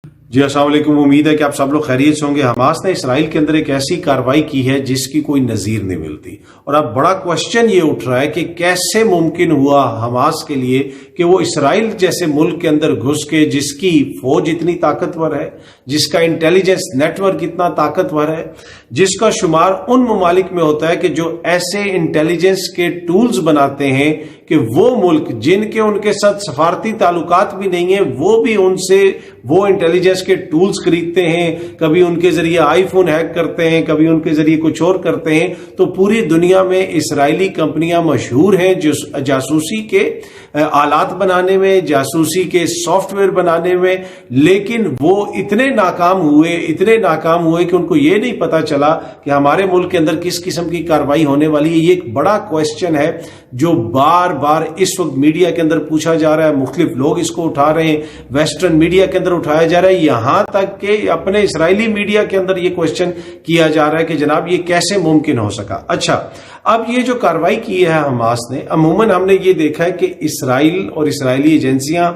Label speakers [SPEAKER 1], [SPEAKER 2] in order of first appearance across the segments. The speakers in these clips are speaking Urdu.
[SPEAKER 1] جی السلام علیکم، امید ہے کہ آپ سب لوگ خیریت سے ہوں گے۔ حماس نے اسرائیل کے اندر ایک ایسی کارروائی کی ہے جس کی کوئی نظیر نہیں ملتی، اور اب بڑا کوشچن یہ اٹھ رہا ہے کہ کیسے ممکن ہوا حماس کے لیے کہ وہ اسرائیل جیسے ملک کے اندر گھس کے، جس کی فوج اتنی طاقتور ہے، جس کا انٹیلیجنس نیٹ ورک اتنا طاقتور ہے، جس کا شمار ان ممالک میں ہوتا ہے کہ جو ایسے انٹیلیجنس کے ٹولز بناتے ہیں کہ وہ ملک جن کے ان کے ساتھ سفارتی تعلقات بھی نہیں ہیں وہ بھی ان سے وہ انٹیلیجنس کے ٹولز خریدتے ہیں، کبھی ان کے ذریعے آئی فون ہیک کرتے ہیں، کبھی ان کے ذریعے کچھ اور کرتے ہیں۔ تو پوری دنیا میں اسرائیلی کمپنیاں مشہور ہیں جو جاسوسی کے آلات بنانے میں، جاسوسی کے سافٹ ویئر بنانے میں، لیکن وہ اتنے ناکام ہوئے کہ ان کو یہ نہیں پتا چلا کہ ہمارے ملک کے اندر کس قسم کی کارروائی ہونے والی ہے۔ یہ ایک بڑا کویسچن ہے جو بار بار اس وقت میڈیا کے اندر پوچھا جا رہا ہے، مختلف لوگ اس کو اٹھا رہے ہیں، ویسٹرن میڈیا کے اندر اٹھایا جا رہا ہے، یہاں تک کہ اپنے اسرائیلی میڈیا کے اندر یہ کویسچن کیا جا رہا ہے کہ جناب یہ کیسے ممکن ہو سکا۔ اچھا، اب یہ جو کارروائی کی ہے حماس نے، عموماً ہم نے یہ دیکھا ہے کہ اسرائیل اور اسرائیلی ایجنسیاں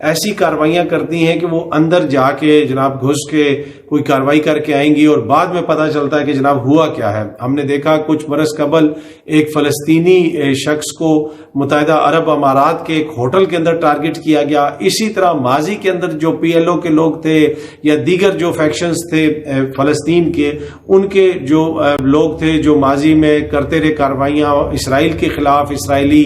[SPEAKER 1] ایسی کارروائیاں کرتی ہیں کہ وہ اندر جا کے جناب گھس کے کوئی کارروائی کر کے آئیں گی اور بعد میں پتہ چلتا ہے کہ جناب ہوا کیا ہے۔ ہم نے دیکھا کچھ برس قبل ایک فلسطینی شخص کو متحدہ عرب امارات کے ایک ہوٹل کے اندر ٹارگٹ کیا گیا۔ اسی طرح ماضی کے اندر جو پی ایل او کے لوگ تھے یا دیگر جو فیکشنز تھے فلسطین کے، ان کے جو لوگ تھے جو ماضی میں کرتے رہے کارروائیاں اسرائیل کے خلاف، اسرائیلی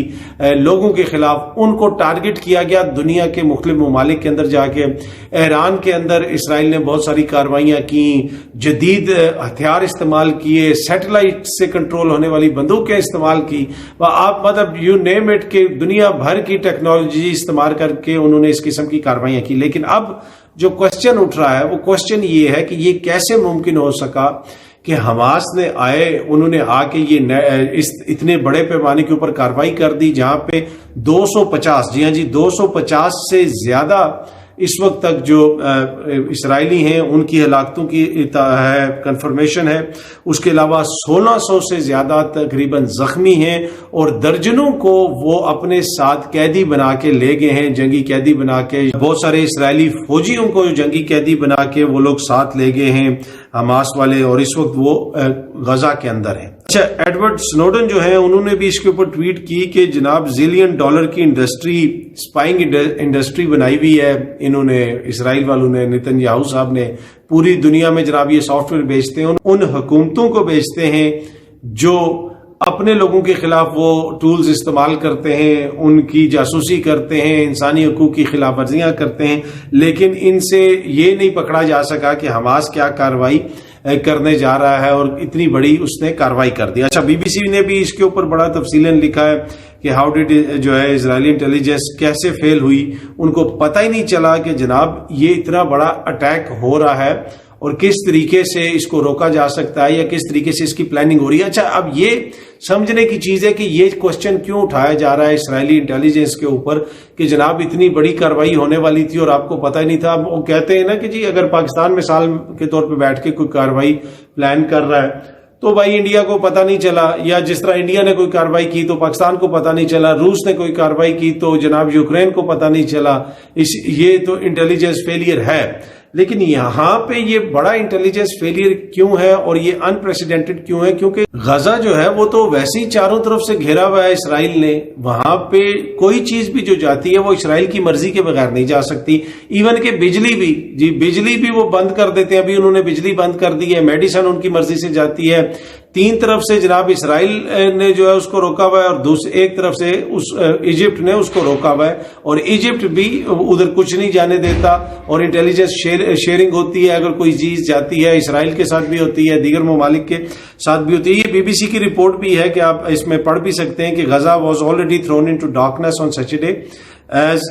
[SPEAKER 1] لوگوں کے خلاف، ان کو ٹارگٹ کیا گیا دنیا کے مختلف ممالک کے اندر جا کے۔ ایران کے اندر اسرائیل نے بہت ساری کارروائیاں کی، جدید ہتھیار استعمال کیے، سیٹلائٹ سے کنٹرول ہونے والی بندوقیں استعمال کی، آپ مطلب یو نیم اٹ کہ دنیا بھر کی ٹیکنالوجی استعمال کر کے انہوں نے اس قسم کی کارروائیاں کی۔ لیکن اب جو کوشچن اٹھ رہا ہے وہ کوشچن یہ ہے کہ یہ کیسے ممکن ہو سکا کہ حماس نے انہوں نے آ کے یہ اتنے بڑے پیمانے کے اوپر کارروائی کر دی جہاں پہ 250 250 سے زیادہ اس وقت تک جو اسرائیلی ہیں ان کی ہلاکتوں کی کنفرمیشن ہے، اس کے علاوہ 1600 سے زیادہ تقریباً زخمی ہیں، اور درجنوں کو وہ اپنے ساتھ قیدی بنا کے لے گئے ہیں، جنگی قیدی بنا کے۔ بہت سارے اسرائیلی فوجیوں کو جنگی قیدی بنا کے وہ لوگ ساتھ لے گئے ہیں حماس والے، اور اس وقت وہ غزہ کے اندر ہیں۔ اچھا، ایڈورڈ سنوڈن جو ہیں انہوں نے بھی اس کے اوپر ٹویٹ کی کہ جناب زیلین ڈالر کی انڈسٹری، اسپائنگ انڈسٹری بنائی ہوئی ہے انہوں نے، اسرائیل والوں نے، نتن یاہو صاحب نے، پوری دنیا میں جناب یہ سافٹ ویئر بیچتے ہیں، ان حکومتوں کو بیچتے ہیں جو اپنے لوگوں کے خلاف وہ ٹولز استعمال کرتے ہیں، ان کی جاسوسی کرتے ہیں، انسانی حقوق کی خلاف ورزیاں کرتے ہیں، لیکن ان سے یہ نہیں پکڑا جا سکا کہ حماس کیا کارروائی کرنے جا رہا ہے، اور اتنی بڑی اس نے کارروائی کر دی۔ اچھا، بی بی سی نے بھی اس کے اوپر بڑا تفصیلاً لکھا ہے کہ ہاؤ ڈیڈ جو ہے اسرائیلی انٹیلیجنس کیسے فیل ہوئی، ان کو پتہ ہی نہیں چلا کہ جناب یہ اتنا بڑا اٹیک ہو رہا ہے اور کس طریقے سے اس کو روکا جا سکتا ہے یا کس طریقے سے اس کی پلاننگ ہو رہی ہے۔ اچھا، اب یہ سمجھنے کی چیز ہے کہ یہ کوشچن کیوں اٹھایا جا رہا ہے اسرائیلی انٹیلیجنس کے اوپر کہ جناب اتنی بڑی کارروائی ہونے والی تھی اور آپ کو پتہ ہی نہیں تھا۔ وہ کہتے ہیں نا کہ جی اگر پاکستان مثال کے طور پہ بیٹھ کے کوئی کارروائی پلان کر رہا ہے تو بھائی انڈیا کو پتہ نہیں چلا، یا جس طرح انڈیا نے کوئی کارروائی کی تو پاکستان کو پتہ نہیں چلا، روس نے کوئی کارروائی کی تو جناب یوکرین کو پتہ نہیں چلا، یہ تو انٹیلیجنس فیلئر ہے۔ لیکن یہاں پہ یہ بڑا انٹیلیجنس فیلئر کیوں ہے اور یہ انپریسیڈنٹڈ کیوں ہے؟ کیونکہ غزہ جو ہے وہ تو ویسے ہی چاروں طرف سے گھیرا ہوا ہے اسرائیل نے، وہاں پہ کوئی چیز بھی جو جاتی ہے وہ اسرائیل کی مرضی کے بغیر نہیں جا سکتی۔ ایون کہ بجلی بھی وہ بند کر دیتے ہیں، ابھی انہوں نے بجلی بند کر دی ہے، میڈیسن ان کی مرضی سے جاتی ہے۔ تین طرف سے جناب اسرائیل نے جو ہے اس کو روکا ہوا ہے، اور ایک طرف سے ایجپٹ نے اس کو روکا ہوا ہے، اور ایجپٹ بھی ادھر کچھ نہیں جانے دیتا، اور انٹیلیجنس شیئرنگ ہوتی ہے، اگر کوئی چیز جاتی ہے اسرائیل کے ساتھ بھی ہوتی ہے، دیگر ممالک کے ساتھ بھی ہوتی ہے۔ یہ بی بی سی کی رپورٹ بھی ہے کہ آپ اس میں پڑھ بھی سکتے ہیں کہ Gaza was already thrown into darkness on Saturday as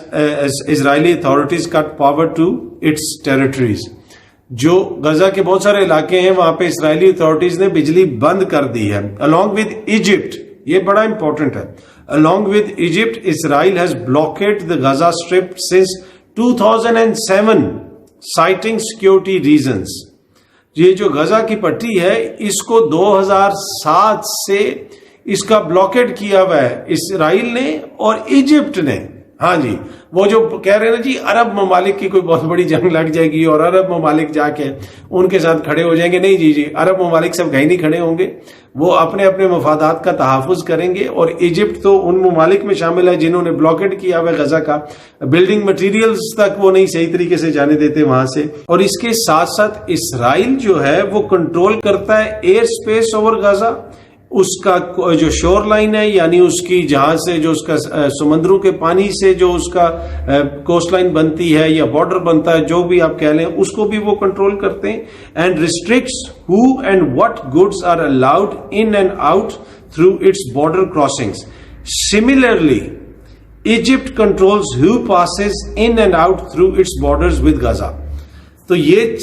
[SPEAKER 1] Israeli authorities cut power to its territories۔ جو غزہ کے بہت سارے علاقے ہیں وہاں پہ اسرائیلی اتھارٹیز نے بجلی بند کر دی ہے۔ along with Egypt، یہ بڑا امپورٹنٹ ہے، along with Egypt Israel has blockaded the Gaza Strip since 2007 citing security reasons۔ یہ جو غزہ کی پٹی ہے اس کو 2007 سے اس کا بلاکیڈ کیا ہوا ہے اسرائیل نے اور ایجپٹ نے۔ ہاں جی، وہ جو کہہ رہے ہیں نا جی عرب ممالک کی کوئی بہت بڑی جنگ لگ جائے گی اور عرب ممالک جا کے ان کے ساتھ کھڑے ہو جائیں گے، نہیں جی عرب ممالک سب کہیں نہیں کھڑے ہوں گے، وہ اپنے اپنے مفادات کا تحفظ کریں گے. اور ایجپٹ تو ان ممالک میں شامل ہے جنہوں نے بلاکڈ کیا ہوا غزہ کا، بلڈنگ مٹیریلز تک وہ نہیں صحیح طریقے سے جانے دیتے وہاں سے. اور اس کے ساتھ ساتھ اسرائیل جو ہے وہ کنٹرول کرتا ہے ایئر اسپیس اوور غزہ، اس کا جو شور لائن ہے یعنی اس کی جہاں سے جو اس کا سمندروں کے پانی سے جو اس کا کوسٹ لائن بنتی ہے یا بارڈر بنتا ہے، جو بھی آپ کہہ لیں، اس کو بھی وہ کنٹرول کرتے ہیں. اینڈ ریسٹرکٹس ہو and what goods are allowed in and out through its border crossings. Similarly Egypt controls who passes in and out through its borders with Gaza. تو یہ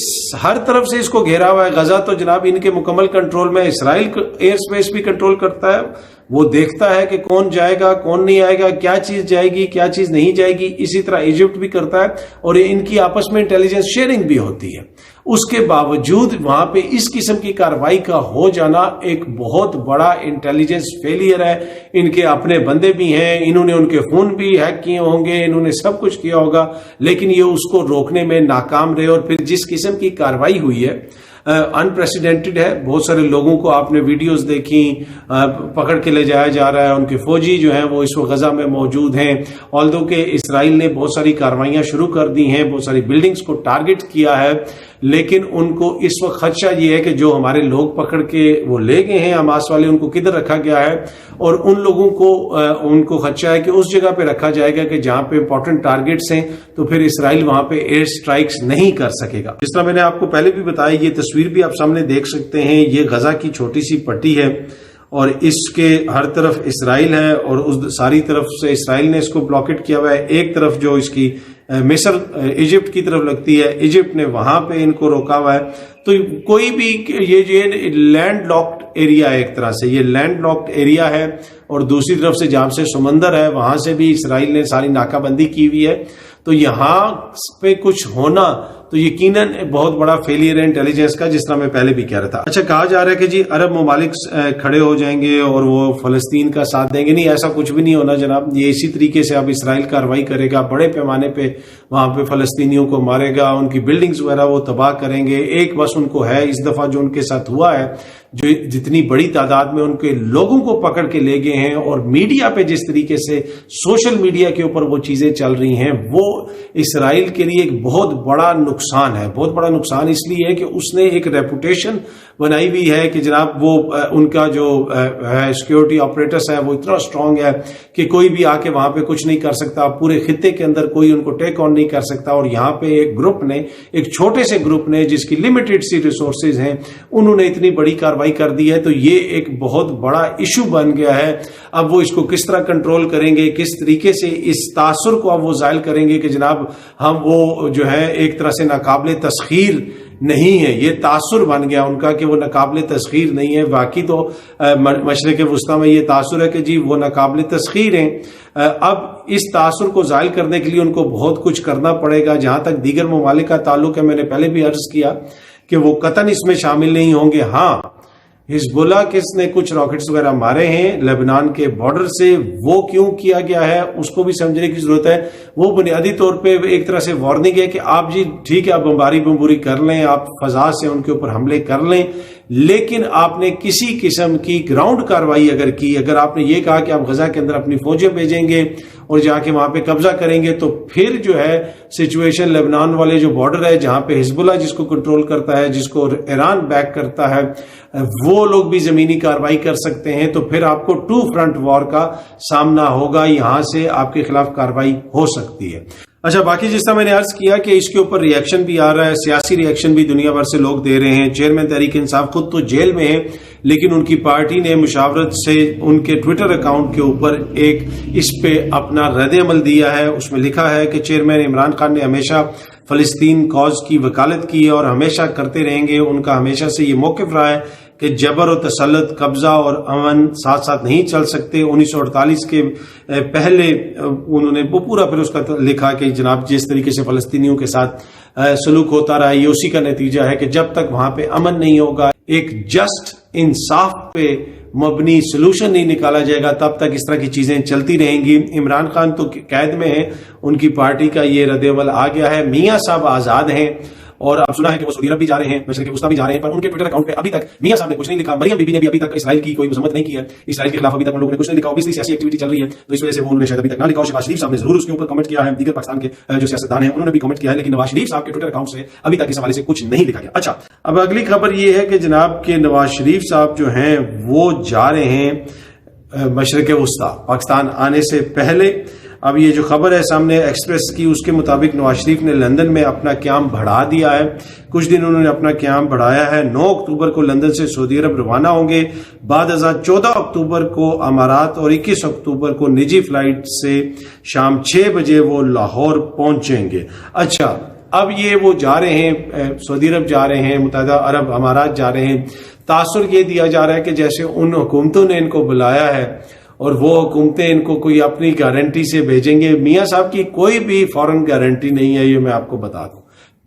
[SPEAKER 1] ہر طرف سے اس کو گھیرا ہوا ہے. غزہ تو جناب ان کے مکمل کنٹرول میں، اسرائیل ایئر اسپیس بھی کنٹرول کرتا ہے، وہ دیکھتا ہے کہ کون جائے گا کون نہیں آئے گا، کیا چیز جائے گی کیا چیز نہیں جائے گی. اسی طرح ایجپٹ بھی کرتا ہے اور ان کی آپس میں انٹیلیجنس شیئرنگ بھی ہوتی ہے. اس کے باوجود وہاں پہ اس قسم کی کارروائی کا ہو جانا ایک بہت بڑا انٹیلیجنس فیلئر ہے. ان کے اپنے بندے بھی ہیں، انہوں نے ان کے فون بھی ہیک کیے ہوں گے، انہوں نے سب کچھ کیا ہوگا، لیکن یہ اس کو روکنے میں ناکام رہے. اور پھر جس قسم کی کارروائی ہوئی ہے انپریسیڈنٹڈ ہے. بہت سارے لوگوں کو آپ نے ویڈیوز دیکھی، پکڑ کے لے جایا جا رہا ہے. ان کے فوجی جو ہیں وہ اس وقت غزہ میں موجود ہیں. آلدو کہ اسرائیل نے بہت ساری کارروائیاں شروع کر دی ہیں، بہت ساری بلڈنگز کو ٹارگٹ کیا ہے، لیکن ان کو اس وقت خدشہ یہ ہے کہ جو ہمارے لوگ پکڑ کے وہ لے گئے ہیں حماس والے، ان کو کدھر رکھا گیا ہے. اور ان لوگوں کو ان کو خدشہ ہے کہ اس جگہ پہ رکھا جائے گا کہ جہاں پہ امپورٹنٹ ٹارگٹس ہیں، تو پھر اسرائیل وہاں پہ ایئر سٹرائکس نہیں کر سکے گا. جس طرح میں نے آپ کو پہلے بھی بتایا، یہ تصویر بھی آپ سامنے دیکھ سکتے ہیں، یہ غزہ کی چھوٹی سی پٹی ہے اور اس کے ہر طرف اسرائیل ہے اور اس ساری طرف سے اسرائیل نے اس کو بلاکٹ کیا ہوا ہے. ایک طرف جو اس کی مصر ایجپٹ کی طرف لگتی ہے، ایجپٹ نے وہاں پہ ان کو روکا ہوا ہے. تو کوئی بھی یہ لینڈ لاکڈ ایریا ہے، ایک طرح سے یہ لینڈ لاکڈ ایریا ہے. اور دوسری طرف سے جہاں سے سمندر ہے وہاں سے بھی اسرائیل نے ساری ناکہ بندی کی ہوئی ہے. تو یہاں پہ کچھ ہونا تو یقیناً بہت بڑا فیلئر ہے انٹیلیجنس کا، جس طرح میں پہلے بھی کہہ رہا تھا. اچھا، کہا جا رہا ہے کہ جی عرب ممالک کھڑے ہو جائیں گے اور وہ فلسطین کا ساتھ دیں گے. نہیں، ایسا کچھ بھی نہیں ہونا جناب. یہ اسی طریقے سے اب اسرائیل کارروائی کرے گا، بڑے پیمانے پہ وہاں پہ فلسطینیوں کو مارے گا، ان کی بلڈنگز وغیرہ وہ تباہ کریں گے. ایک بس ان کو ہے اس دفعہ جو ان کے ساتھ ہوا ہے، جو جتنی بڑی تعداد میں ان کے لوگوں کو پکڑ کے لے گئے ہیں، اور میڈیا پہ جس طریقے سے سوشل میڈیا کے اوپر وہ چیزیں چل رہی ہیں، وہ اسرائیل کے لیے ایک بہت بڑا نقصان ہے. بہت بڑا نقصان اس لیے ہے کہ اس نے ایک ریپوٹیشن بنائی ہوئی ہے کہ جناب وہ ان کا جو ہے سیکیورٹی آپریٹرس ہے وہ اتنا اسٹرانگ ہے کہ کوئی بھی آ کے وہاں پہ کچھ نہیں کر سکتا. پورے خطے کے اندر کوئی ان کو ٹیک آن نہیں کر سکتا. اور یہاں پہ ایک گروپ نے، ایک چھوٹے سے گروپ نے جس کی لمیٹڈ سی ریسورسز ہیں، انہوں نے اتنی بڑی کارروائی کر دی ہے. تو یہ ایک بہت بڑا ایشو بن گیا ہے. اب وہ اس کو کس طرح کنٹرول کریں گے، کس طریقے سے اس تاثر کو اب وہ زائل کریں گے کہ جناب ہم وہ جو ہے ایک طرح سے ناقابل تسخیر نہیں ہے. یہ تاثر بن گیا ان کا کہ وہ ناقابل تسخیر نہیں ہے. باقی تو مشرق وسطیٰ میں یہ تاثر ہے کہ جی وہ ناقابل تسخیر ہیں. اب اس تاثر کو زائل کرنے کے لیے ان کو بہت کچھ کرنا پڑے گا. جہاں تک دیگر ممالک کا تعلق ہے، میں نے پہلے بھی عرض کیا کہ وہ قطعاً اس میں شامل نہیں ہوں گے. ہاں، حزب اللہ کس نے کچھ راکٹس وغیرہ مارے ہیں لبنان کے بارڈر سے، وہ کیوں کیا گیا ہے اس کو بھی سمجھنے کی ضرورت ہے. وہ بنیادی طور پہ ایک طرح سے وارننگ ہے کہ آپ جی ٹھیک ہے، آپ بمباری کر لیں، آپ فضا سے ان کے اوپر حملے کر لیں، لیکن آپ نے کسی قسم کی گراؤنڈ کارروائی اگر آپ نے یہ کہا کہ آپ غزہ کے اندر اپنی فوجیں بھیجیں گے اور جا کے وہاں پہ قبضہ کریں گے، تو پھر جو ہے سچویشن لیبنان والے جو بارڈر ہے جہاں پہ حزب اللہ جس کو کنٹرول کرتا ہے، جس کو ایران بیک کرتا ہے، وہ لوگ بھی زمینی کارروائی کر سکتے ہیں. تو پھر آپ کو 2 فرنٹ وار کا سامنا ہوگا. یہاں سے آپ کے خلاف کارروائی ہو سکتی ہے. اچھا، باقی جس طرح میں نے عرض کیا کہ اس کے اوپر ری ایکشن بھی آ رہا ہے، سیاسی ری ایکشن بھی دنیا بھر سے لوگ دے رہے ہیں. چیئرمین تحریک انصاف خود تو جیل میں ہیں، لیکن ان کی پارٹی نے مشاورت سے ان کے ٹویٹر اکاؤنٹ کے اوپر ایک اس پہ اپنا رد عمل دیا ہے. اس میں لکھا ہے کہ چیئرمین عمران خان نے ہمیشہ فلسطین کاز کی وکالت کی ہے اور ہمیشہ کرتے رہیں گے. ان کا ہمیشہ سے یہ موقف رہا ہے کہ جبر و تسلط، قبضہ اور امن ساتھ ساتھ نہیں چل سکتے. 1948 کے پہلے انہوں نے وہ پورا پھر اس کا لکھا کہ جناب جس طریقے سے فلسطینیوں کے ساتھ سلوک ہوتا رہا، یہ اسی کا نتیجہ ہے کہ جب تک وہاں پہ امن نہیں ہوگا، ایک جسٹ انصاف پہ مبنی سلوشن نہیں نکالا جائے گا تب تک اس طرح کی چیزیں چلتی رہیں گی. عمران خان تو قید میں ہیں, ان کی پارٹی کا یہ رد عمل آ گیا ہے. میاں صاحب آزاد ہیں اور اب سنا ہے کہ وہ سعودی عرب بھی جا رہے ہیں, مشرق وسطیٰ بھی جا رہے ہیں, پر ان کے ٹویٹر اکاؤنٹ پہ ابھی تک میاں صاحب نے کچھ نہیں لکھا. مریم بی بی نے بھی ابھی تک اسرائیل کی کوئی مذمت نہیں کی ہے, اسرائیل کے خلاف ابھی تک ان لوگوں نے کچھ نہیں لکھا. اوبیسلی سیاسی ایکٹیویٹی چل رہی ہے تو اس وجہ سے وہ انہوں نے شاید ابھی تک نہ لکھا. اور شہباز شریف صاحب نے ضرور اس کے اوپر کمنٹ کیا ہے, دیگر پاکستان کے جو سیاستدان ہیں انہوں نے بھی کمنٹ کیا ہے, لیکن نواز شریف صاحب کے ٹویٹر اکاؤنٹ سے ابھی تک اس حوالے سے کچھ نہیں لکھا گیا. اچھا, اب اگلی خبر یہ ہے کہ جناب کے نواز شریف صاحب جو ہیں وہ جا رہے ہیں مشرق وسطیٰ پاکستان آنے سے پہلے. اب یہ جو خبر ہے سامنے ایکسپریس کی, اس کے مطابق نواز شریف نے لندن میں اپنا قیام بڑھا دیا ہے. کچھ دن انہوں نے اپنا قیام بڑھایا ہے. 9 اکتوبر کو لندن سے سعودی عرب روانہ ہوں گے. بعد ازاں 14 اکتوبر کو امارات اور 21 اکتوبر کو نجی فلائٹ سے شام 6 بجے وہ لاہور پہنچیں گے. اچھا, اب یہ وہ جا رہے ہیں سعودی عرب جا رہے ہیں, متحدہ عرب امارات جا رہے ہیں. تاثر یہ دیا جا رہا ہے کہ جیسے ان حکومتوں نے ان کو بلایا ہے اور وہ حکومتیں ان کو کوئی اپنی گارنٹی سے بھیجیں گے. میاں صاحب کی کوئی بھی فورن گارنٹی نہیں ہے, یہ میں آپ کو بتا دوں,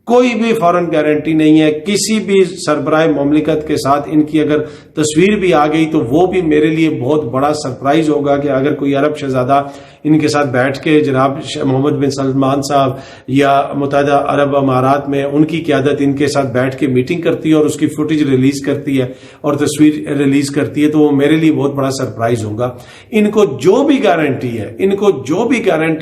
[SPEAKER 1] کوئی بھی فورن گارنٹی نہیں ہے. کسی بھی سربراہ مملکت کے ساتھ ان کی اگر تصویر بھی آ گئی تو وہ بھی میرے لیے بہت بڑا سرپرائز ہوگا کہ اگر کوئی عرب شہزادہ ان کے ساتھ بیٹھ کے جناب محمد بن سلمان صاحب یا متحدہ عرب امارات میں ان کی قیادت ان کے ساتھ بیٹھ کے میٹنگ کرتی ہے اور اس کی فوٹیج ریلیز کرتی ہے اور تصویر ریلیز کرتی ہے تو وہ میرے لیے بہت بڑا سرپرائز ہوگا. ان کو جو بھی گارنٹی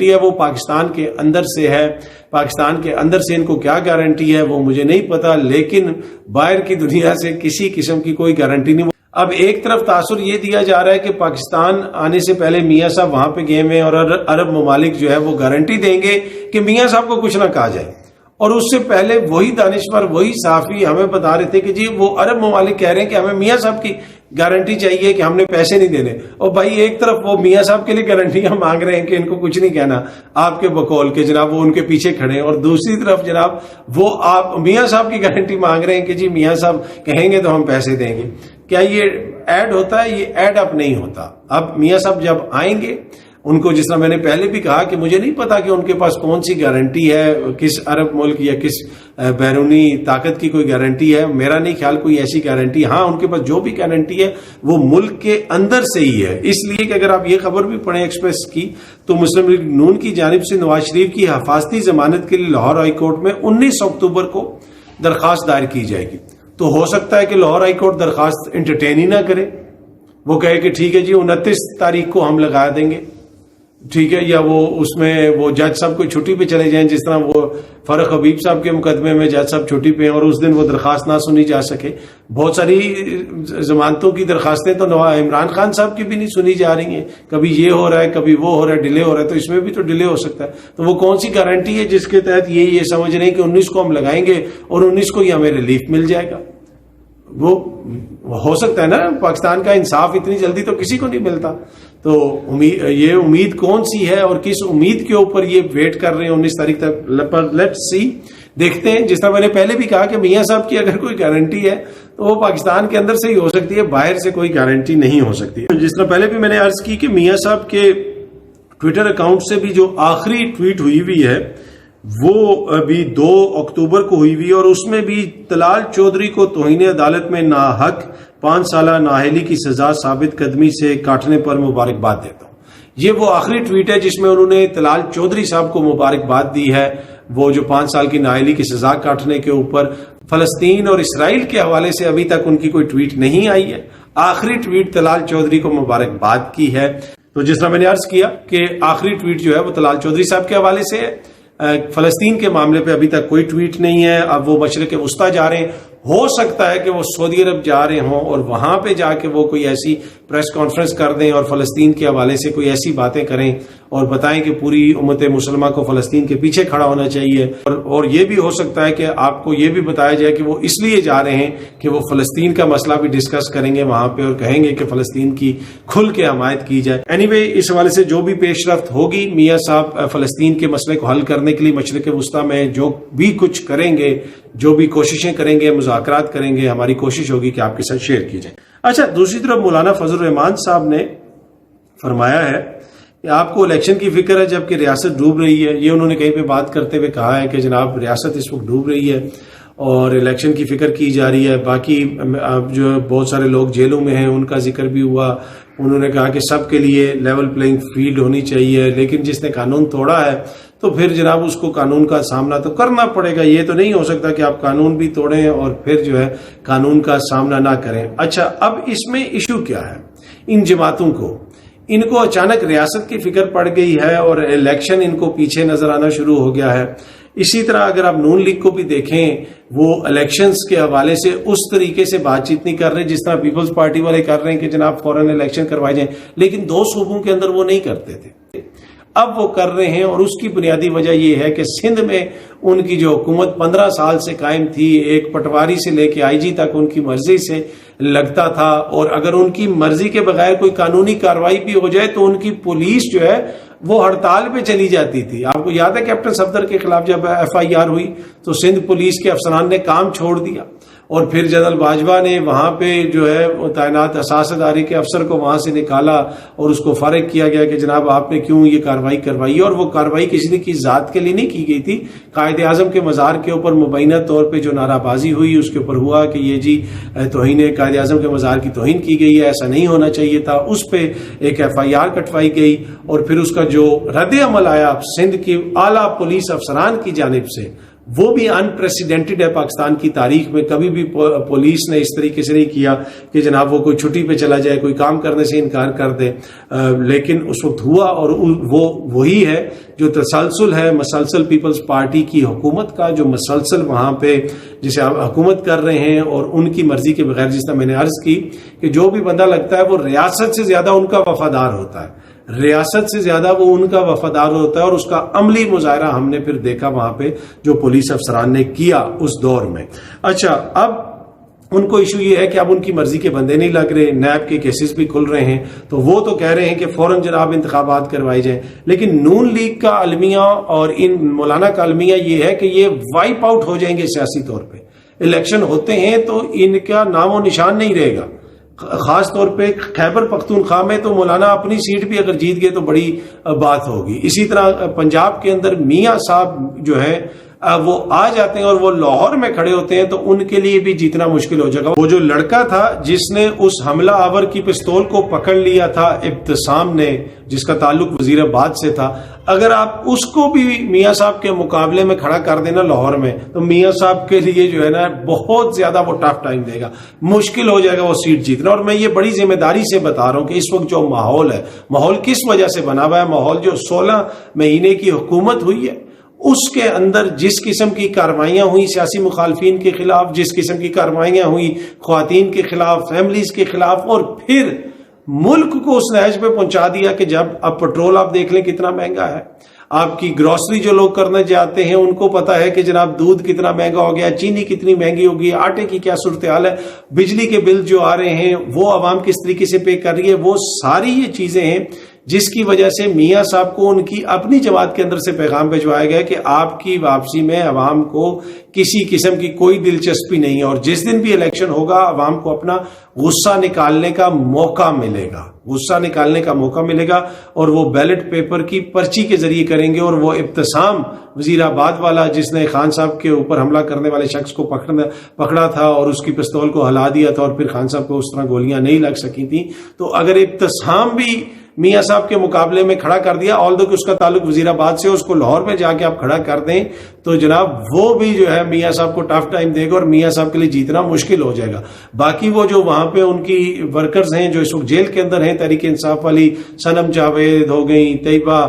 [SPEAKER 1] ہے وہ پاکستان کے اندر سے ہے. پاکستان کے اندر سے ان کو کیا گارنٹی ہے وہ مجھے نہیں پتا, لیکن باہر کی دنیا سے کسی قسم کی کوئی گارنٹی نہیں. اب ایک طرف تاثر یہ دیا جا رہا ہے کہ پاکستان آنے سے پہلے میاں صاحب وہاں پہ گئے ہوئے اور عرب ممالک جو ہے وہ گارنٹی دیں گے کہ میاں صاحب کو کچھ نہ کہا جائے. اور اس سے پہلے وہی دانشور وہی صحافی ہمیں بتا رہے تھے کہ جی وہ عرب ممالک کہہ رہے ہیں کہ ہمیں میاں صاحب کی گارنٹی چاہیے کہ ہم نے پیسے نہیں دینے. اور بھائی ایک طرف وہ میاں صاحب کے لیے گارنٹیاں مانگ رہے ہیں کہ ان کو کچھ نہیں کہنا آپ کے بقول کے جناب وہ ان کے پیچھے کھڑے ہیں, اور دوسری طرف جناب وہ آپ میاں صاحب کی گارنٹی مانگ رہے ہیں کہ جی میاں صاحب کہیں گے تو ہم پیسے دیں گے. کیا یہ ایڈ ہوتا ہے؟ یہ ایڈ اپ نہیں ہوتا. اب میاں صاحب جب آئیں گے ان کو, جس طرح میں نے پہلے بھی کہا کہ مجھے نہیں پتا کہ ان کے پاس کون سی گارنٹی ہے, کس عرب ملک یا کس بیرونی طاقت کی کوئی گارنٹی ہے. میرا نہیں خیال کوئی ایسی گارنٹی. ہاں ان کے پاس جو بھی گارنٹی ہے وہ ملک کے اندر سے ہی ہے. اس لیے کہ اگر آپ یہ خبر بھی پڑھیں ایکسپریس کی تو مسلم لیگ نون کی جانب سے نواز شریف کی حفاظتی ضمانت کے لیے لاہور ہائی کورٹ میں 19 اکتوبر کو درخواست دائر کی جائے گی. تو ہو سکتا ہے کہ لاہور ہائی کورٹ درخواست انٹرٹین ہی نہ کرے, وہ کہے کہ ٹھیک ہے جی 29 تاریخ کو ہم لگا دیں گے, ٹھیک ہے, یا وہ اس میں وہ جج صاحب کو چھٹی پہ چلے جائیں, جس طرح وہ فرق حبیب صاحب کے مقدمے میں جج صاحب چھٹی پہ ہیں اور اس دن وہ درخواست نہ سنی جا سکے. بہت ساری ضمانتوں کی درخواستیں تو عمران خان صاحب کی بھی نہیں سنی جا رہی ہیں, کبھی یہ ہو رہا ہے کبھی وہ ہو رہا ہے, ڈیلے ہو رہا ہے, تو اس میں بھی تو ڈیلے ہو سکتا ہے. تو وہ کون سی گارنٹی ہے جس کے تحت یہ سمجھ رہے ہیں کہ 19 کو ہم لگائیں گے اور 19 کو یہ ہمیں ریلیف مل جائے گا؟ وہ ہو سکتا ہے نا, پاکستان کا انصاف اتنی جلدی تو کسی کو نہیں ملتا. تو یہ امید کون سی ہے اور کس امید کے اوپر یہ ویٹ کر رہے ہیں 19 تاریخ تک؟ لیٹس سی, دیکھتے ہیں. جس طرح میں نے پہلے بھی کہا کہ میاں صاحب کی اگر کوئی گارنٹی ہے تو وہ پاکستان کے اندر سے ہی ہو سکتی ہے, باہر سے کوئی گارنٹی نہیں ہو سکتی. جس طرح پہلے بھی میں نے عرض کی کہ میاں صاحب کے ٹویٹر اکاؤنٹ سے بھی جو آخری ٹویٹ ہوئی ہے وہ ابھی 2 اکتوبر کو ہوئی اور اس میں بھی طلال چودھری کو توہین عدالت میں ناحق 5 سالہ نااہلی کی سزا ثابت قدمی سے کاٹنے پر مبارکباد دیتا ہوں. یہ وہ آخری ٹویٹ ہے جس میں انہوں نے طلال چودھری صاحب کو مبارکباد دی ہے, وہ جو 5 سال کی نااہلی کی سزا کاٹنے کے اوپر. فلسطین اور اسرائیل کے حوالے سے ابھی تک ان کی کوئی ٹویٹ نہیں آئی ہے. آخری ٹویٹ طلال چودھری کو مبارکباد کی ہے. تو جس طرح میں نے عرض کیا کہ آخری ٹویٹ جو ہے وہ طلال چودھری صاحب کے حوالے سے ہے. فلسطین کے معاملے پہ ابھی تک کوئی ٹویٹ نہیں ہے. اب وہ مشرق وسطیٰ جا رہے ہیں, ہو سکتا ہے کہ وہ سعودی عرب جا رہے ہوں اور وہاں پہ جا کے وہ کوئی ایسی پریس کانفرنس کر دیں اور فلسطین کے حوالے سے کوئی ایسی باتیں کریں اور بتائیں کہ پوری امت مسلمہ کو فلسطین کے پیچھے کھڑا ہونا چاہیے. اور یہ بھی ہو سکتا ہے کہ آپ کو یہ بھی بتایا جائے کہ وہ اس لیے جا رہے ہیں کہ وہ فلسطین کا مسئلہ بھی ڈسکس کریں گے وہاں پہ اور کہیں گے کہ فلسطین کی کھل کے حمایت کی جائے. اینی اس حوالے سے جو بھی پیش رفت ہوگی, میاں صاحب فلسطین کے مسئلے کو حل کرنے کے لیے مشرق وسطیٰ میں جو بھی کچھ کریں گے, جو بھی کوششیں کریں گے, مذاکرات کریں گے, ہماری کوشش ہوگی کہ آپ کے ساتھ شیئر کی جائے. اچھا, دوسری طرف مولانا فضل الرحمان صاحب نے فرمایا ہے کہ آپ کو الیکشن کی فکر ہے جبکہ ریاست ڈوب رہی ہے. یہ انہوں نے کہیں پہ بات کرتے ہوئے کہا ہے کہ جناب ریاست اس وقت ڈوب رہی ہے اور الیکشن کی فکر کی جا رہی ہے. باقی جو بہت سارے لوگ جیلوں میں ہیں ان کا ذکر بھی ہوا. انہوں نے کہا کہ سب کے لیے لیول پلینگ فیلڈ ہونی چاہیے, لیکن جس نے قانون توڑا ہے تو پھر جناب اس کو قانون کا سامنا تو کرنا پڑے گا. یہ تو نہیں ہو سکتا کہ آپ قانون بھی توڑیں اور پھر جو ہے قانون کا سامنا نہ کریں. اچھا, اب اس میں ایشو کیا ہے؟ ان جماعتوں کو اچانک ریاست کی فکر پڑ گئی ہے اور الیکشن ان کو پیچھے نظر آنا شروع ہو گیا ہے. اسی طرح اگر آپ نون لیگ کو بھی دیکھیں, وہ الیکشنز کے حوالے سے اس طریقے سے بات چیت نہیں کر رہے جس طرح پیپلز پارٹی والے کر رہے ہیں کہ جناب فوراً الیکشن کروائے جائیں, لیکن 2 صوبوں کے اندر وہ نہیں کرتے تھے. اب وہ کر رہے ہیں, اور اس کی بنیادی وجہ یہ ہے کہ سندھ میں ان کی جو حکومت 15 سال سے قائم تھی, ایک پٹواری سے لے کے آئی جی تک ان کی مرضی سے لگتا تھا, اور اگر ان کی مرضی کے بغیر کوئی قانونی کارروائی بھی ہو جائے تو ان کی پولیس جو ہے وہ ہڑتال پہ چلی جاتی تھی. آپ کو یاد ہے کیپٹن صفدر کے خلاف جب FIR ہوئی تو سندھ پولیس کے افسران نے کام چھوڑ دیا, اور پھر جنرل باجوہ نے وہاں پہ جو ہے تعینات اساس ادارے کے افسر کو وہاں سے نکالا اور اس کو فارغ کیا گیا کہ جناب آپ نے کیوں یہ کارروائی کروائی. اور وہ کارروائی کسی نے کی ذات کے لیے نہیں کی گئی تھی. قائد اعظم کے مزار کے اوپر مبینہ طور پہ جو نعرہ بازی ہوئی اس کے اوپر ہوا کہ یہ جی توہین قائد اعظم کے مزار کی توہین کی گئی ہے, ایسا نہیں ہونا چاہیے تھا. اس پہ ایک FIR کٹوائی گئی, اور پھر اس کا جو رد عمل آیا سندھ کی اعلیٰ پولیس افسران کی جانب سے وہ بھی انپریسیڈنٹڈ ہے. پاکستان کی تاریخ میں کبھی بھی پولیس نے اس طریقے سے نہیں کیا کہ جناب وہ کوئی چھٹی پہ چلا جائے, کوئی کام کرنے سے انکار کر دے, لیکن اس وقت ہوا. اور وہ وہی ہے جو تسلسل ہے مسلسل پیپلز پارٹی کی حکومت کا, جو مسلسل وہاں پہ جسے آپ حکومت کر رہے ہیں اور ان کی مرضی کے بغیر. جس طرح میں نے عرض کی کہ جو بھی بندہ لگتا ہے وہ ریاست سے زیادہ ان کا وفادار ہوتا ہے, ریاست سے زیادہ وہ ان کا وفادار ہوتا ہے, اور اس کا عملی مظاہرہ ہم نے پھر دیکھا وہاں پہ جو پولیس افسران نے کیا اس دور میں. اچھا, اب ان کو ایشو یہ ہے کہ اب ان کی مرضی کے بندے نہیں لگ رہے, نیب کے کیسز بھی کھل رہے ہیں, تو وہ تو کہہ رہے ہیں کہ فوراً جناب انتخابات کروائے جائیں. لیکن نون لیگ کا المیہ اور ان مولانا کا المیہ یہ ہے کہ یہ وائپ آؤٹ ہو جائیں گے سیاسی طور پہ. الیکشن ہوتے ہیں تو ان کا نام و نشان نہیں رہے گا. خاص طور پہ خیبر پختونخوا میں تو مولانا اپنی سیٹ بھی اگر جیت گئے تو بڑی بات ہوگی. اسی طرح پنجاب کے اندر میاں صاحب جو ہے وہ آ جاتے ہیں اور وہ لاہور میں کھڑے ہوتے ہیں تو ان کے لیے بھی جیتنا مشکل ہو جائے گا. وہ جو لڑکا تھا جس نے اس حملہ آور کی پستول کو پکڑ لیا تھا ابتسام نے, جس کا تعلق وزیر آباد سے تھا, اگر آپ اس کو بھی میاں صاحب کے مقابلے میں کھڑا کر دینا لاہور میں تو میاں صاحب کے لیے جو ہے نا بہت زیادہ وہ ٹف ٹائم دے گا, مشکل ہو جائے گا وہ سیٹ جیتنا. اور میں یہ بڑی ذمہ داری سے بتا رہا ہوں کہ اس وقت جو ماحول ہے, ماحول کس وجہ سے بنا ہوا ہے, ماحول جو 16 مہینے کی حکومت ہوئی ہے اس کے اندر جس قسم کی کارروائیاں ہوئی سیاسی مخالفین کے خلاف, جس قسم کی کارروائیاں ہوئی خواتین کے خلاف, فیملیز کے خلاف, اور پھر ملک کو اس نہج پہ پہنچا دیا کہ جب اب پٹرول آپ دیکھ لیں کتنا مہنگا ہے, آپ کی گروسری جو لوگ کرنے جاتے ہیں ان کو پتا ہے کہ جناب دودھ کتنا مہنگا ہو گیا, چینی کتنی مہنگی ہوگی, آٹے کی کیا صورتحال ہے, بجلی کے بل جو آ رہے ہیں وہ عوام کس طریقے سے پے کر رہی ہے. وہ ساری یہ چیزیں ہیں جس کی وجہ سے میاں صاحب کو ان کی اپنی جماعت کے اندر سے پیغام بھجوایا گیا کہ آپ کی واپسی میں عوام کو کسی قسم کی کوئی دلچسپی نہیں ہے, اور جس دن بھی الیکشن ہوگا عوام کو اپنا غصہ نکالنے کا موقع ملے گا, غصہ نکالنے کا موقع ملے گا, اور وہ بیلٹ پیپر کی پرچی کے ذریعے کریں گے. اور وہ ابتسام وزیر آباد والا جس نے خان صاحب کے اوپر حملہ کرنے والے شخص کو پکڑا تھا اور اس کی پستول کو ہلا دیا تھا اور پھر خان صاحب کو اس طرح گولیاں نہیں لگ سکی تھیں, تو اگر ابتسام بھی میاں صاحب کے مقابلے میں کھڑا کر دیا, آلدو کہ اس کا تعلق وزیر آباد سے, اس کو لاہور میں جا کے آپ کھڑا کر دیں تو جناب وہ بھی جو ہے میاں صاحب کو ٹف ٹائم دے گا اور میاں صاحب کے لیے جیتنا مشکل ہو جائے گا. باقی وہ جو وہاں پہ ان کی ورکرز ہیں جو اس وقت جیل کے اندر ہیں, تحریک انصاف والی صنم جاوید ہو گئیں, طیبہ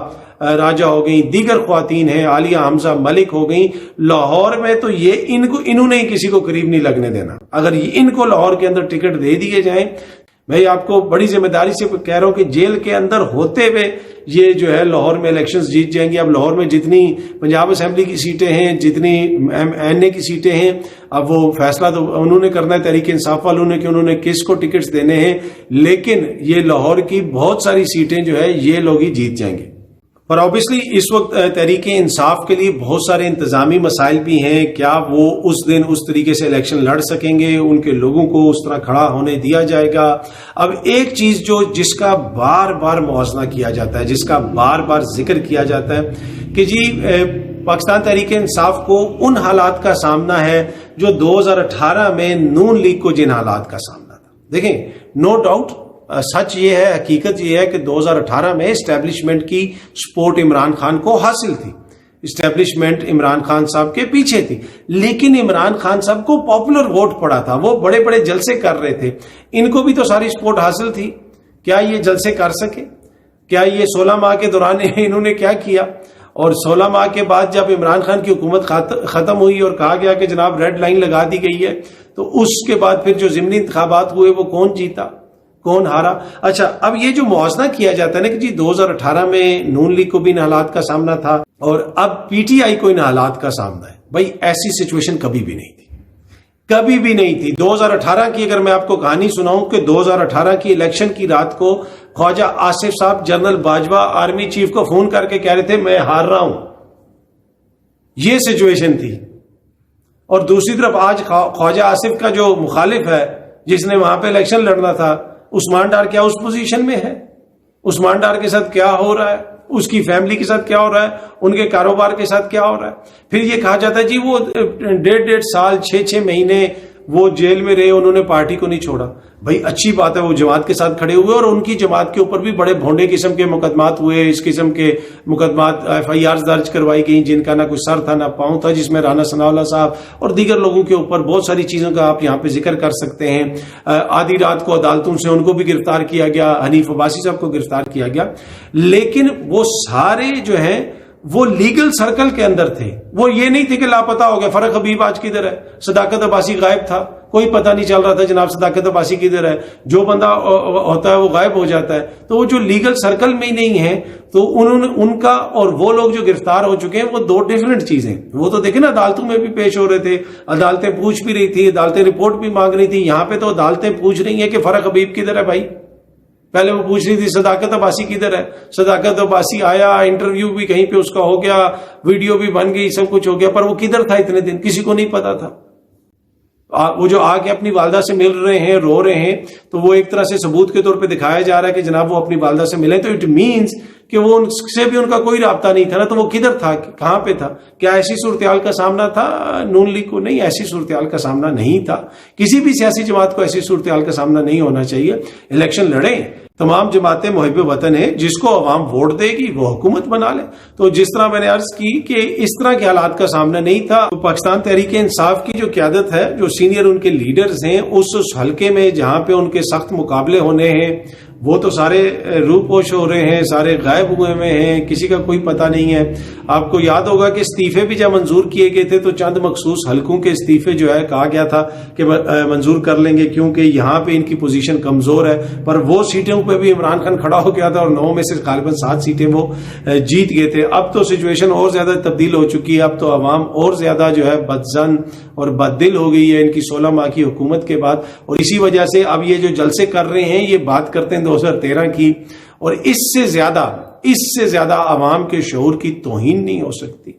[SPEAKER 1] راجہ ہو گئیں, دیگر خواتین ہیں, عالیہ حمزہ ملک ہو گئیں, لاہور میں تو یہ انہوں نے کسی کو قریب نہیں لگنے دینا. اگر ان کو لاہور کے اندر ٹکٹ دے دیے جائیں, میں آپ کو بڑی ذمہ داری سے کہہ رہا ہوں کہ جیل کے اندر ہوتے ہوئے یہ جو ہے لاہور میں الیکشنز جیت جائیں گے. اب لاہور میں جتنی پنجاب اسمبلی کی سیٹیں ہیں, جتنی این اے کی سیٹیں ہیں, اب وہ فیصلہ تو انہوں نے کرنا ہے تحریک انصاف والوں نے کہ انہوں نے کس کو ٹکٹس دینے ہیں, لیکن یہ لاہور کی بہت ساری سیٹیں جو ہے یہ لوگ ہی جیت جائیں گے. پر اوبیسلی اس وقت تحریک انصاف کے لیے بہت سارے انتظامی مسائل بھی ہیں. کیا وہ اس دن اس طریقے سے الیکشن لڑ سکیں گے, ان کے لوگوں کو اس طرح کھڑا ہونے دیا جائے گا. اب ایک چیز جس کا بار بار موازنہ کیا جاتا ہے, جس کا بار بار ذکر کیا جاتا ہے کہ جی پاکستان تحریک انصاف کو ان حالات کا سامنا ہے جو 2018 میں نون لیگ کو جن حالات کا سامنا تھا. دیکھیں نو ڈاؤٹ سچ یہ ہے, حقیقت یہ ہے کہ 2018 میں اسٹیبلشمنٹ کی سپورٹ عمران خان کو حاصل تھی, اسٹیبلشمنٹ عمران خان صاحب کے پیچھے تھی, لیکن عمران خان صاحب کو پاپولر ووٹ پڑا تھا, وہ بڑے بڑے جلسے کر رہے تھے, ان کو بھی تو ساری سپورٹ حاصل تھی. کیا یہ جلسے کر سکے؟ کیا یہ 16 ماہ کے دوران انہوں نے کیا کیا؟ اور 16 ماہ کے بعد جب عمران خان کی حکومت ختم ہوئی اور کہا گیا کہ جناب ریڈ لائن لگا دی گئی ہے, تو اس کے بعد پھر جو ضمنی انتخابات ہوئے وہ کون جیتا, کون ہارا؟ اچھا, اب یہ جو موازنہ کیا جاتا ہے نا کہ جی 2018 میں نون لیگ کو بھی ان حالات کا سامنا تھا اور اب پی ٹی آئی کو ان حالات کا سامنا ہے, بھائی ایسی سچویشن کبھی بھی نہیں تھی, کبھی بھی نہیں تھی. 2018 کی اگر میں آپ کو کہانی سناؤں کہ 2018 کی الیکشن کی رات کو خواجہ آصف صاحب جنرل باجوہ آرمی چیف کو فون کر کے کہہ رہے تھے میں ہار رہا ہوں, یہ سچویشن تھی. اور دوسری طرف آج خواجہ آصف کا جو مخالف ہے جس نے وہاں پہ الیکشن لڑنا تھا, عثمان ڈار, کیا اس پوزیشن میں ہے؟ عثمان ڈار کے ساتھ کیا ہو رہا ہے, اس کی فیملی کے ساتھ کیا ہو رہا ہے, ان کے کاروبار کے ساتھ کیا ہو رہا ہے. پھر یہ کہا جاتا ہے جی وہ 1.5 سال 6 مہینے وہ جیل میں رہے, انہوں نے پارٹی کو نہیں چھوڑا. بھائی اچھی بات ہے, وہ جماعت کے ساتھ کھڑے ہوئے اور ان کی جماعت کے اوپر بھی بڑے بھونڈے قسم کے مقدمات ہوئے, اس قسم کے مقدمات FIRs درج کروائی گئیں جن کا نہ کوئی سر تھا نہ پاؤں تھا, جس میں رانا ثناء اللہ صاحب اور دیگر لوگوں کے اوپر بہت ساری چیزوں کا آپ یہاں پہ ذکر کر سکتے ہیں. آدھی رات کو عدالتوں سے ان کو بھی گرفتار کیا گیا, حنیف عباسی صاحب کو گرفتار کیا گیا, لیکن وہ سارے جو ہیں وہ لیگل سرکل کے اندر تھے. وہ یہ نہیں تھے کہ لاپتہ ہو گیا. فرق حبیب آج کدھر ہے؟ صداقت عباسی غائب تھا, کوئی پتہ نہیں چل رہا تھا جناب صداقت عباسی کدھر ہے. جو بندہ ہوتا ہے وہ غائب ہو جاتا ہے. تو وہ جو لیگل سرکل میں ہی نہیں ہے, تو انہوں نے ان کا اور وہ لوگ جو گرفتار ہو چکے ہیں وہ دو ڈیفرنٹ چیزیں. وہ تو دیکھیں نا عدالتوں میں بھی پیش ہو رہے تھے, عدالتیں پوچھ بھی رہی تھی, عدالتیں رپورٹ بھی مانگ رہی تھی. یہاں پہ تو عدالتیں پوچھ رہی ہیں کہ فرق حبیب کدھر ہے. بھائی پہلے وہ پوچھ رہی تھی صداقت عباسی کدھر ہے. صداقت عباسی آیا, انٹرویو بھی کہیں پہ اس کا ہو گیا, ویڈیو بھی بن گئی, سب کچھ ہو گیا, پر وہ کدھر تھا اتنے دن کسی کو نہیں پتا تھا. وہ جو آ کے اپنی والدہ سے مل رہے ہیں, رو رہے ہیں, تو وہ ایک طرح سے ثبوت کے طور پہ دکھایا جا رہا ہے کہ جناب وہ اپنی والدہ سے ملیں, تو اٹ مینس کہ وہ ان سے بھی ان کا کوئی رابطہ نہیں تھا نا. تو وہ کدھر تھا, کہاں پہ تھا؟ کیا ایسی صورتحال کا سامنا تھا نون لیگ کو؟ نہیں, ایسی صورتحال کا سامنا نہیں تھا. کسی بھی سیاسی جماعت کو ایسی صورتحال کا سامنا نہیں ہونا چاہیے. الیکشن لڑیں, تمام جماعتیں محب وطن ہیں, جس کو عوام ووٹ دے گی وہ حکومت بنا لے. تو جس طرح میں نے عرض کی کہ اس طرح کے حالات کا سامنا نہیں تھا. پاکستان تحریک انصاف کی جو قیادت ہے, جو سینئر ان کے لیڈرز ہیں, اس حلقے میں جہاں پہ ان کے سخت مقابلے ہونے ہیں, وہ تو سارے روپوش ہو رہے ہیں, سارے غائب ہوئے ہیں, کسی کا کوئی پتہ نہیں ہے. آپ کو یاد ہوگا کہ استعفے بھی جب منظور کیے گئے تھے تو چند مخصوص حلقوں کے استعفے جو ہے کہا گیا تھا کہ منظور کر لیں گے کیونکہ یہاں پہ ان کی پوزیشن کمزور ہے. پر وہ سیٹوں پہ بھی عمران خان کھڑا ہو گیا تھا اور 9 میں سے غالباً 7 سیٹیں وہ جیت گئے تھے. اب تو سچویشن اور زیادہ تبدیل ہو چکی ہے. اب تو عوام اور زیادہ جو ہے بدظن اور بددل ہو گئی ہے ان کی 16 ماہ کی حکومت کے بعد. اور اسی وجہ سے اب یہ جو جلسے کر رہے ہیں یہ بات کرتے ہیں 2013 کی, اور اس سے زیادہ عوام کے شعور کی توہین نہیں ہو سکتی.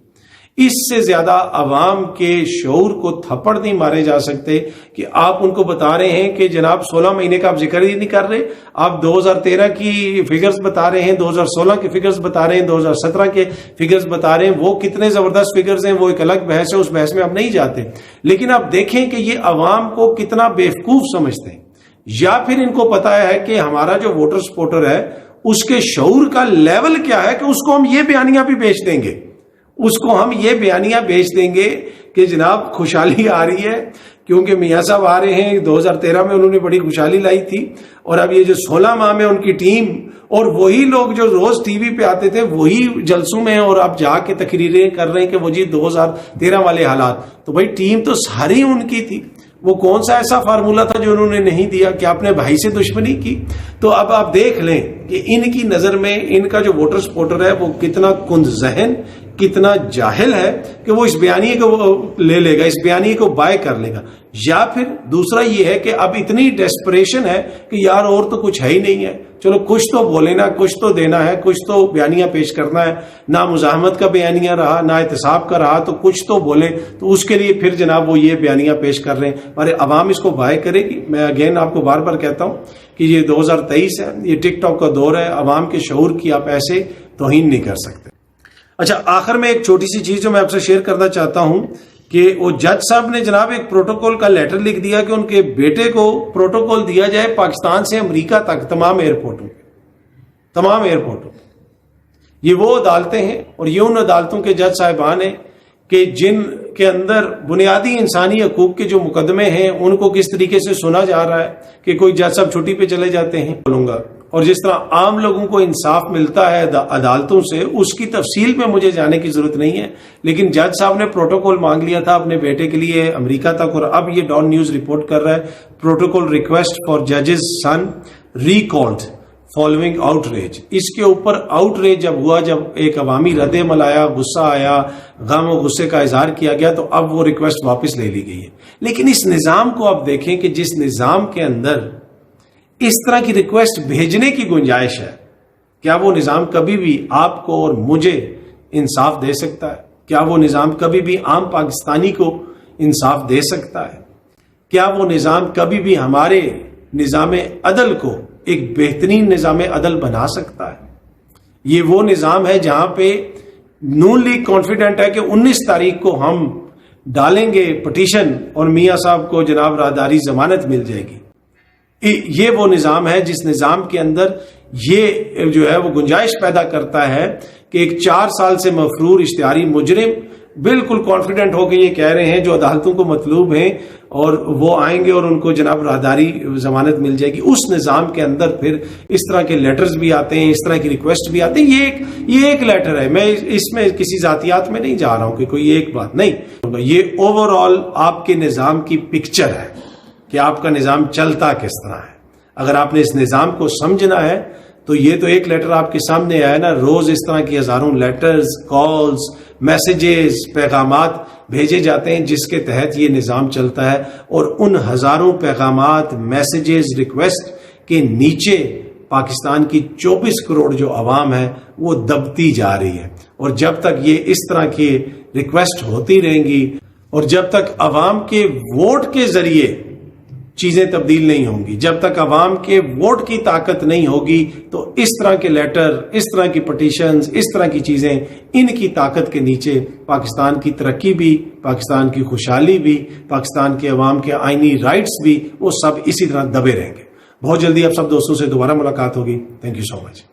[SPEAKER 1] اس سے زیادہ عوام کے شعور کو تھپڑ نہیں مارے جا سکتے کہ آپ ان کو بتا رہے ہیں کہ جناب 16 مہینے کا آپ ذکر ہی نہیں کر رہے, آپ 2013 کی فگرز بتا رہے ہیں, 2016 کے فگرز بتا رہے ہیں, 2017 کے فگرز بتا رہے ہیں. وہ کتنے زبردست فگرز ہیں وہ ایک الگ بحث ہے, اس بحث میں آپ نہیں جاتے. لیکن آپ دیکھیں کہ یہ عوام کو کتنا بیوقوف سمجھتے ہیں, یا پھر ان کو پتا ہے کہ ہمارا جو ووٹر سپورٹر ہے اس کے شعور کا لیول کیا ہے کہ اس کو ہم یہ بیانیاں بھی بیچ دیں گے, اس کو ہم یہ بیانیاں بیچ دیں گے کہ جناب خوشحالی آ رہی ہے کیونکہ میاں صاحب آ رہے ہیں. 2013 میں انہوں نے بڑی خوشحالی لائی تھی, اور اب یہ جو 16 ماہ میں ان کی ٹیم اور وہی لوگ جو روز ٹی وی پہ آتے تھے وہی جلسوں میں اور اب جا کے تقریریں کر رہے ہیں کہ وہ جی 2013 والے حالات. تو بھائی ٹیم تو ساری ان کی تھی, وہ کون سا ایسا فارمولا تھا جو انہوں نے نہیں دیا کہ آپ نے بھائی سے دشمنی کی. تو اب آپ دیکھ لیں کہ ان کی نظر میں ان کا جو ووٹر سپورٹر ہے وہ کتنا کند ذہن, کتنا جاہل ہے کہ وہ اس بیانیے کو لے لے گا, اس بیانیے کو بائے کر لے گا. یا پھر دوسرا یہ ہے کہ اب اتنی ڈیسپریشن ہے کہ یار اور تو کچھ ہے ہی نہیں ہے, چلو کچھ تو بولے نا, کچھ تو دینا ہے, کچھ تو بیانیہ پیش کرنا ہے. نہ مزاحمت کا بیانیہ رہا, نہ احتساب کا رہا, تو کچھ تو بولے. تو اس کے لیے پھر جناب وہ یہ بیانیہ پیش کر رہے ہیں اور عوام اس کو بائے کرے گی. میں اگین آپ کو بار بار کہتا ہوں کہ یہ 2023 ہے, یہ ٹک ٹاک کا دور ہے, عوام کے شعور کی آپ ایسے توہین نہیں کر سکتے. اچھا, آخر میں ایک چھوٹی سی چیز جو میں آپ سے شیئر کرنا چاہتا ہوں کہ وہ جج صاحب نے جناب ایک پروٹوکول کا لیٹر لکھ دیا کہ ان کے بیٹے کو پروٹوکول دیا جائے پاکستان سے امریکہ تک تمام ایئرپورٹوں پہ. یہ وہ عدالتیں ہیں اور یہ ان عدالتوں کے جج صاحبان ہیں کہ جن کے اندر بنیادی انسانی حقوق کے جو مقدمے ہیں ان کو کس طریقے سے سنا جا رہا ہے کہ کوئی جج صاحب چھٹی پہ چلے جاتے ہیں بولوں گا. اور جس طرح عام لوگوں کو انصاف ملتا ہے عدالتوں سے, اس کی تفصیل میں مجھے جانے کی ضرورت نہیں ہے, لیکن جج صاحب نے پروٹوکول مانگ لیا تھا اپنے بیٹے کے لیے امریکہ تک, اور اب یہ ڈان نیوز رپورٹ کر رہا ہے پروٹوکول ریکویسٹ فار ججز سن ریکالڈ فالوئنگ آؤٹ ریج. اس کے اوپر آؤٹ ریج جب ہوا, جب ایک عوامی رد عمل آیا, غصہ آیا, غم و غصے کا اظہار کیا گیا, تو اب وہ ریکویسٹ واپس لے لی گئی ہے. لیکن اس نظام کو آپ دیکھیں کہ جس نظام کے اندر اس طرح کی ریکویسٹ بھیجنے کی گنجائش ہے, کیا وہ نظام کبھی بھی آپ کو اور مجھے انصاف دے سکتا ہے؟ کیا وہ نظام کبھی بھی عام پاکستانی کو انصاف دے سکتا ہے؟ کیا وہ نظام کبھی بھی ہمارے نظام عدل کو ایک بہترین نظام عدل بنا سکتا ہے؟ یہ وہ نظام ہے جہاں پہ نون لیگ کانفیڈنٹ ہے کہ 19 تاریخ کو ہم ڈالیں گے پٹیشن اور میاں صاحب کو جناب راہداری ضمانت مل جائے گی. یہ وہ نظام ہے جس نظام کے اندر یہ جو ہے وہ گنجائش پیدا کرتا ہے کہ ایک 4 سال سے مفرور اشتہاری مجرم بالکل کانفیڈنٹ ہو کے یہ کہہ رہے ہیں جو عدالتوں کو مطلوب ہیں, اور وہ آئیں گے اور ان کو جناب راہداری ضمانت مل جائے گی. اس نظام کے اندر پھر اس طرح کے لیٹرز بھی آتے ہیں, اس طرح کی ریکویسٹ بھی آتے ہیں. یہ ایک لیٹر ہے, میں اس میں کسی ذاتیات میں نہیں جا رہا ہوں کہ کوئی ایک بات نہیں, یہ اوور آل آپ کے نظام کی پکچر ہے کہ آپ کا نظام چلتا کس طرح ہے. اگر آپ نے اس نظام کو سمجھنا ہے تو یہ تو ایک لیٹر آپ کے سامنے آیا نا, روز اس طرح کی ہزاروں لیٹرز, کالز, میسیجز, پیغامات بھیجے جاتے ہیں جس کے تحت یہ نظام چلتا ہے, اور ان ہزاروں پیغامات, میسیجز, ریکویسٹ کے نیچے پاکستان کی 24 کروڑ جو عوام ہے وہ دبتی جا رہی ہے. اور جب تک یہ اس طرح کی ریکویسٹ ہوتی رہیں گی اور جب تک عوام کے ووٹ کے ذریعے چیزیں تبدیل نہیں ہوں گی, جب تک عوام کے ووٹ کی طاقت نہیں ہوگی, تو اس طرح کے لیٹر, اس طرح کی پٹیشنز, اس طرح کی چیزیں, ان کی طاقت کے نیچے پاکستان کی ترقی بھی, پاکستان کی خوشحالی بھی, پاکستان کے عوام کے آئینی رائٹس بھی, وہ سب اسی طرح دبے رہیں گے. بہت جلدی آپ سب دوستوں سے دوبارہ ملاقات ہوگی. Thank you so much.